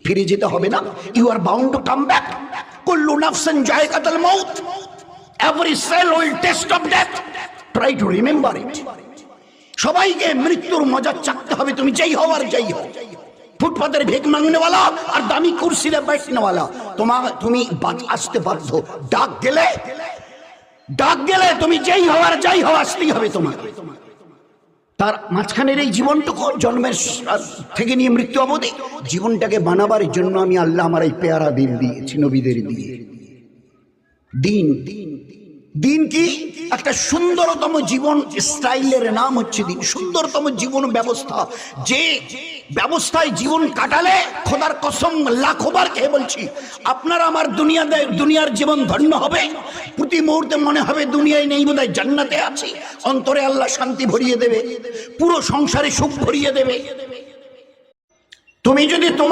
ফিরে যেতে হবে না। You are bound to come back. কুল্লু নাফসিন যায়কাতুল মাউত, every cell will test of death, try to remember it. সবাইকে মৃত্যুর মজা চাকতে হবে, তুমি যেই হও আর যাই হও। ফুটপাতের ভিক মাংনেওয়ালা আর দামি কুরসিতে बैठनेवाला, তুমি আসতে বাধ্য। ডাক গেলে তুমি যেই হও আর যাই হও আসতেই হবে তোমার। তার মাঝখানের এই জীবনটুকু, জন্মের থেকে নিয়ে মৃত্যু অবধি, জীবনটাকে বানাবার জন্য আমি আল্লাহ আমার এই পেয়ারা দিন দিয়েছি, নবীদের দিয়ে। দিন কি? একটা সুন্দরতম জীবন স্টাইলের নাম হচ্ছে দিন। সুন্দরতম জীবন ব্যবস্থা, যে ব্যবস্থায় জীবন কাটালে খোদার কসম লাখবার খেয়ে বলছি, আপনার আমার দুনিয়ার জীবন ধন্য হবে। প্রতি মুহূর্তে মনে হবে দুনিয়ায় নেই, বোধহয় জান্নাতে আছি। অন্তরে আল্লাহ শান্তি ভরিয়ে দেবে, পুরো সংসারে সুখ ভরিয়ে দেবে। তুমি যদি তোমার